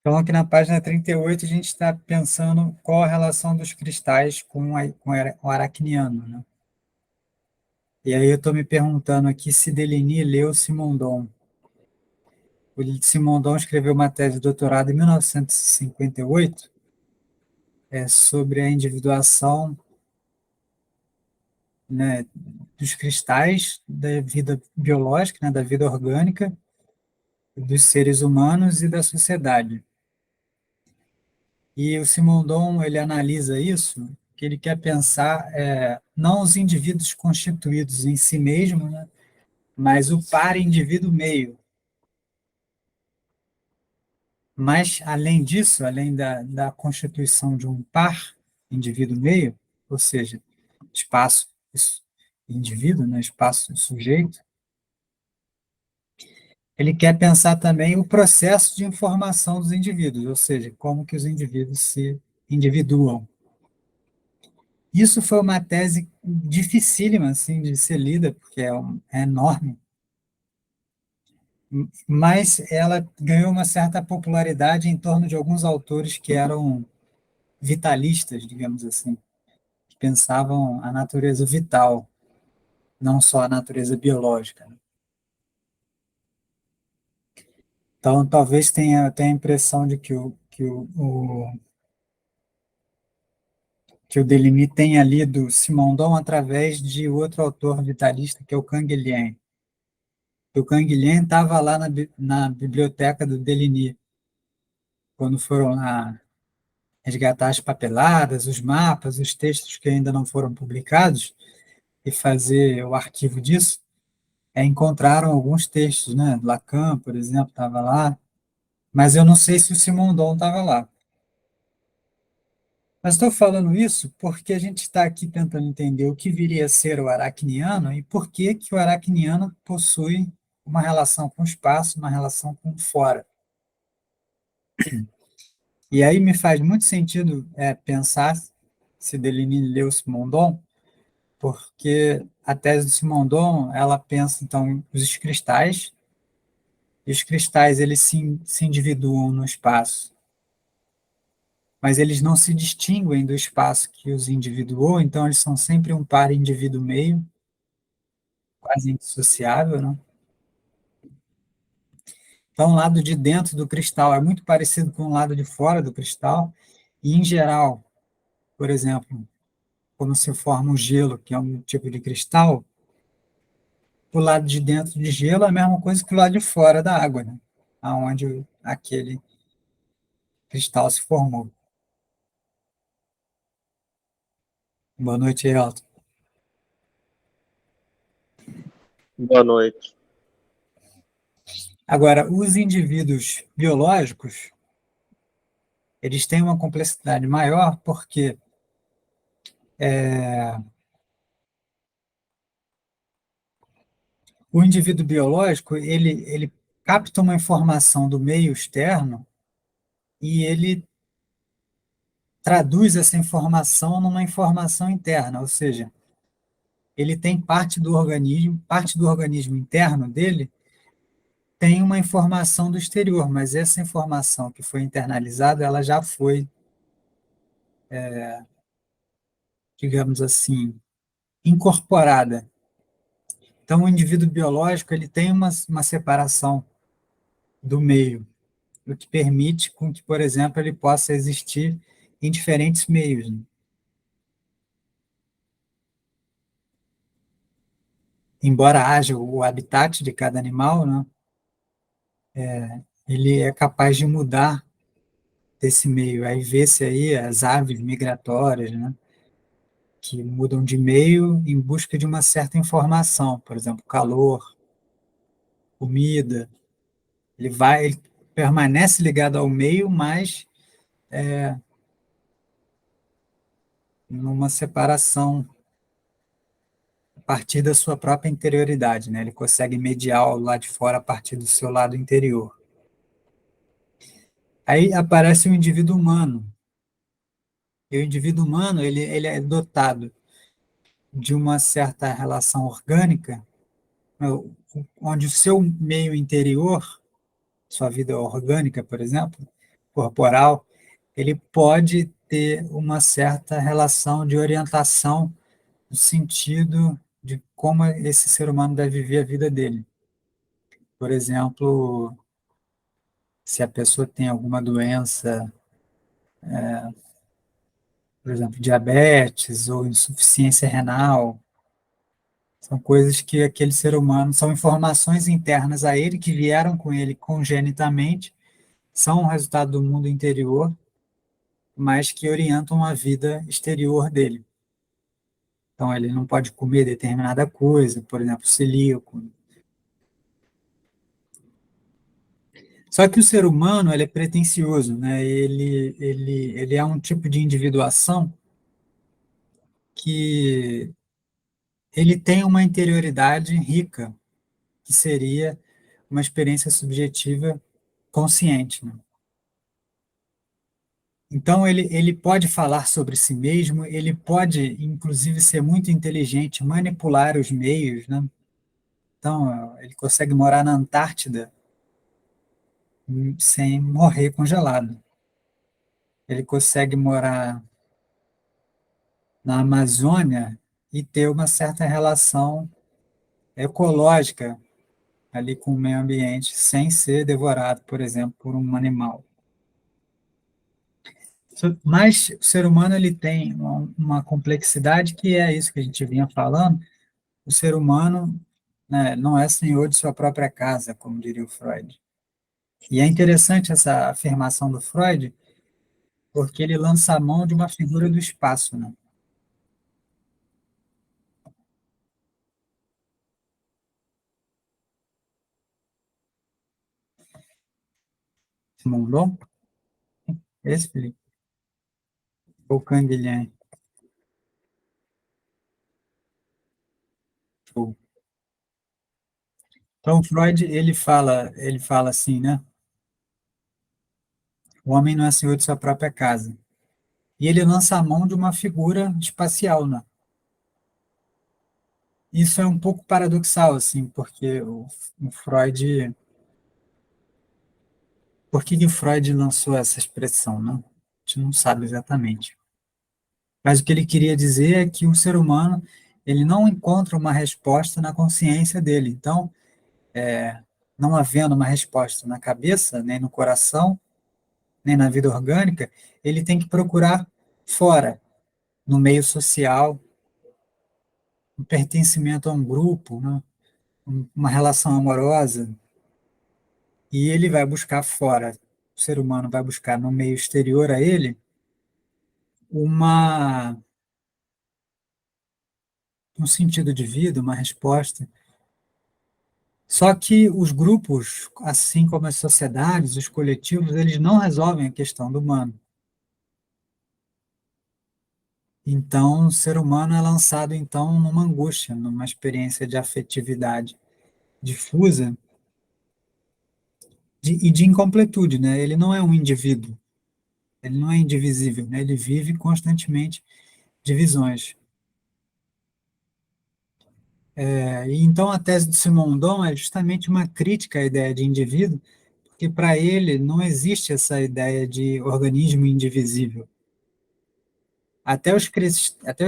Então, aqui na página 38, a gente está pensando qual a relação dos cristais com o aracniano, né? E aí eu estou me perguntando aqui se Deligny leu Simondon. O Simondon escreveu uma tese de doutorado em 1958 sobre a individuação, né, dos cristais da vida biológica, né, da vida orgânica, dos seres humanos e da sociedade. E o Simondon, ele analisa isso, que ele quer pensar não os indivíduos constituídos em si mesmo, né, mas o par indivíduo meio. Mas, além disso, além da constituição de um par indivíduo meio, ou seja, espaço indivíduo, né, espaço sujeito, ele quer pensar também o processo de informação dos indivíduos, ou seja, como que os indivíduos se individuam. Isso foi uma tese dificílima assim, de ser lida, porque é enorme, mas ela ganhou uma certa popularidade em torno de alguns autores que eram vitalistas, digamos assim, que pensavam a natureza vital, não só a natureza biológica. Então, talvez tenha a impressão de que o Deligny tenha lido Simondon através de outro autor vitalista, que é o Canguilhem. O Canguilhem estava lá na biblioteca do Deligny, quando foram lá resgatar as papeladas, os mapas, os textos que ainda não foram publicados, e fazer o arquivo disso, encontraram alguns textos, né? Lacan, por exemplo, estava lá, mas eu não sei se o Simondon estava lá. Mas estou falando isso porque a gente está aqui tentando entender o que viria a ser o aracniano e por que que o aracniano possui uma relação com o espaço, uma relação com o fora. E aí me faz muito sentido pensar se Deligny leu Simondon, porque a tese do Simondon, ela pensa, então, os cristais, e os cristais eles se individuam no espaço, mas eles não se distinguem do espaço que os individuou, então eles são sempre um par indivíduo-meio, quase indissociável, né? Então, o lado de dentro do cristal é muito parecido com o lado de fora do cristal, e, em geral, por exemplo, quando se forma um gelo, que é um tipo de cristal, o lado de dentro de gelo é a mesma coisa que o lado de fora da água, né? Aonde aquele cristal se formou. Boa noite, Elton. Boa noite. Agora, os indivíduos biológicos, eles têm uma complexidade maior porque o indivíduo biológico, ele capta uma informação do meio externo e ele traduz essa informação numa informação interna, ou seja, ele tem parte do organismo interno dele tem uma informação do exterior, mas essa informação que foi internalizada, ela já foi, digamos assim, incorporada. Então, o indivíduo biológico ele tem uma separação do meio, o que permite com que, por exemplo, ele possa existir em diferentes meios, né? Embora haja o habitat de cada animal, né, ele é capaz de mudar desse meio. Aí vê-se aí as aves migratórias, né, que mudam de meio em busca de uma certa informação, por exemplo, calor, comida. Ele permanece ligado ao meio, mas numa separação a partir da sua própria interioridade, né? Ele consegue mediar o lado de fora a partir do seu lado interior. Aí aparece o indivíduo humano. E o indivíduo humano, ele é dotado de uma certa relação orgânica, onde o seu meio interior, sua vida orgânica, por exemplo, corporal, ele pode ter uma certa relação de orientação no sentido de como esse ser humano deve viver a vida dele. Por exemplo, se a pessoa tem alguma doença, por exemplo, diabetes ou insuficiência renal, são coisas que aquele ser humano, são informações internas a ele que vieram com ele congenitamente, são um resultado do mundo interior, mas que orientam a vida exterior dele. Então, ele não pode comer determinada coisa, por exemplo, celíaco. Só que o ser humano, ele é pretensioso, né? Ele é um tipo de individuação que ele tem uma interioridade rica, que seria uma experiência subjetiva consciente, né? Então, ele pode falar sobre si mesmo, ele pode, inclusive, ser muito inteligente, manipular os meios, né? Então, ele consegue morar na Antártida sem morrer congelado. Ele consegue morar na Amazônia e ter uma certa relação ecológica ali com o meio ambiente, sem ser devorado, por exemplo, por um animal. Mas o ser humano ele tem uma complexidade que é isso que a gente vinha falando. O ser humano, né, não é senhor de sua própria casa, como diria o Freud. E é interessante essa afirmação do Freud, porque ele lança a mão de uma figura do espaço, né? Simondon, esse Felipe, ou Canguilhem. Então, Freud, ele fala assim, né? O homem não é senhor de sua própria casa. E ele lança a mão de uma figura espacial, né? Isso é um pouco paradoxal, assim, porque o Freud... Por que que o Freud lançou essa expressão, né? A gente não sabe exatamente. Mas o que ele queria dizer é que o ser humano, ele não encontra uma resposta na consciência dele. Então, não havendo uma resposta na cabeça, nem no coração, nem na vida orgânica, ele tem que procurar fora, no meio social, um pertencimento a um grupo, né? Uma relação amorosa, e ele vai buscar fora, o ser humano vai buscar no meio exterior a ele uma, um sentido de vida, uma resposta. Só que os grupos, assim como as sociedades, os coletivos, eles não resolvem a questão do humano. Então, o ser humano é lançado então numa angústia, numa experiência de afetividade difusa e de incompletude, né? Ele não é um indivíduo, ele não é indivisível, né? Ele vive constantemente divisões. E então a tese do Simondon é justamente uma crítica à ideia de indivíduo, porque para ele não existe essa ideia de organismo indivisível. Até os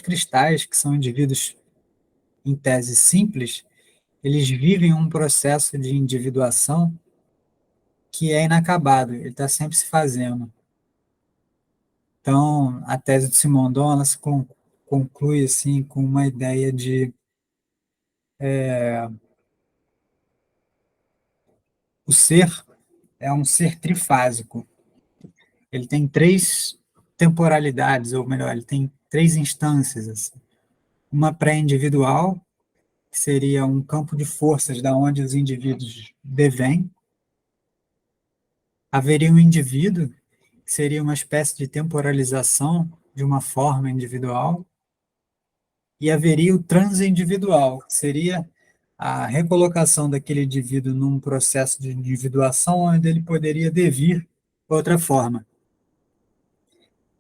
cristais, que são indivíduos em tese simples, eles vivem um processo de individuação que é inacabado, ele está sempre se fazendo. Então, a tese do Simondon ela se conclui assim com uma ideia de o ser é um ser trifásico. Ele tem três temporalidades, ou melhor, ele tem três instâncias. Assim. Uma pré-individual, que seria um campo de forças da onde os indivíduos devêm. Haveria um indivíduo, que seria uma espécie de temporalização de uma forma individual, e haveria o transindividual, que seria a recolocação daquele indivíduo num processo de individuação onde ele poderia devir outra forma.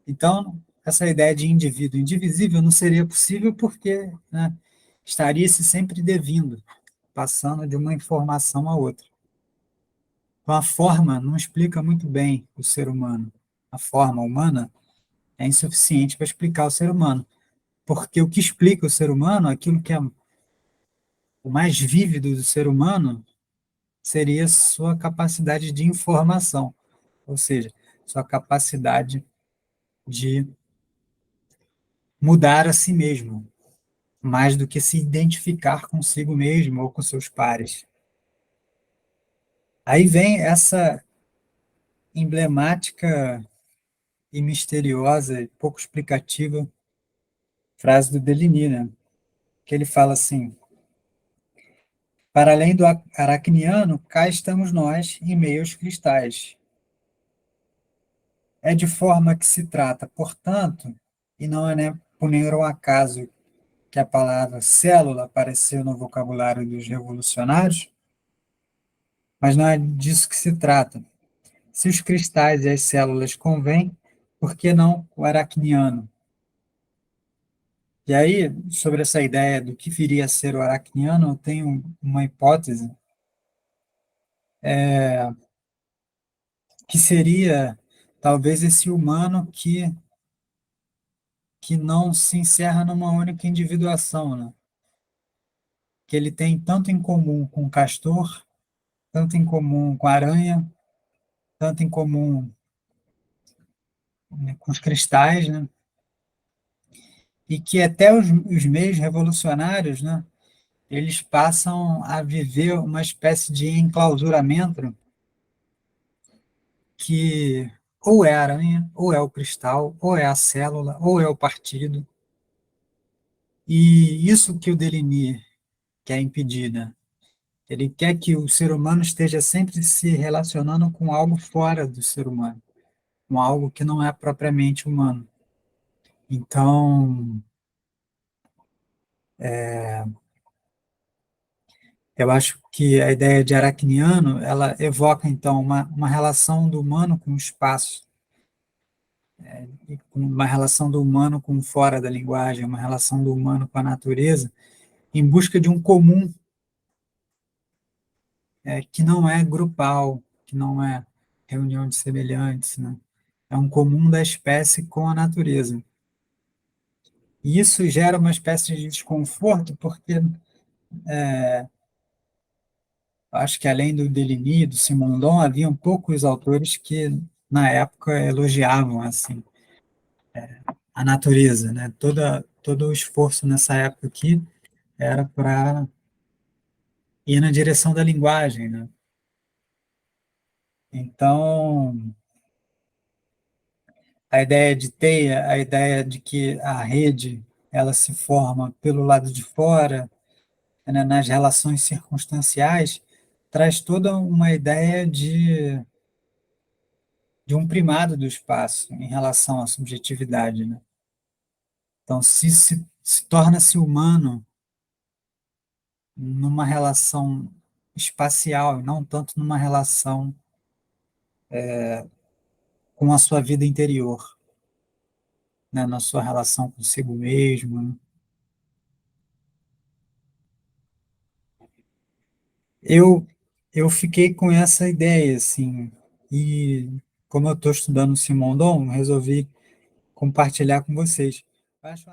Então, essa ideia de indivíduo indivisível não seria possível porque, né, estaria se sempre devindo, passando de uma informação a outra. Então, a forma não explica muito bem o ser humano. A forma humana é insuficiente para explicar o ser humano, porque o que explica o ser humano, aquilo que é o mais vívido do ser humano, seria sua capacidade de informação, ou seja, sua capacidade de mudar a si mesmo, mais do que se identificar consigo mesmo ou com seus pares. Aí vem essa emblemática e misteriosa e pouco explicativa frase do Deligny, né? Que ele fala assim: para além do aracniano, cá estamos nós, em meio aos cristais. É de forma que se trata, portanto, e não é né, por nenhum acaso que a palavra célula apareceu no vocabulário dos revolucionários, mas não é disso que se trata. Se os cristais e as células convêm, por que não o aracniano? E aí, sobre essa ideia do que viria a ser o aracniano, eu tenho uma hipótese que seria talvez esse humano que não se encerra numa única individuação, né? Que ele tem tanto em comum com o castor, tanto em comum com a aranha, tanto em comum, né, com os cristais, né? E que até os meios revolucionários, né, eles passam a viver uma espécie de enclausuramento que ou é a aranha, ou é o cristal, ou é a célula, ou é o partido. E isso que o Deligny quer impedir, né? Ele quer que o ser humano esteja sempre se relacionando com algo fora do ser humano, com algo que não é propriamente humano. Então, eu acho que a ideia de aracniano, ela evoca, então, uma relação do humano com o espaço, uma relação do humano com fora da linguagem, uma relação do humano com a natureza, em busca de um comum que não é grupal, que não é reunião de semelhantes, né? É um comum da espécie com a natureza. E isso gera uma espécie de desconforto, porque acho que além do Deligny, do Simondon, haviam poucos autores que, na época, elogiavam assim a natureza, né? Todo o esforço nessa época aqui era para ir na direção da linguagem, né? Então, a ideia de teia, a ideia de que a rede ela se forma pelo lado de fora, né, nas relações circunstanciais, traz toda uma ideia de um primado do espaço em relação à subjetividade, né? Então, se torna-se humano numa relação espacial, e não tanto numa relação com a sua vida interior, né? Na sua relação consigo mesmo, né? Eu, eu fiquei com essa ideia, assim, e como eu estou estudando Simondon, resolvi compartilhar com vocês. Eu acho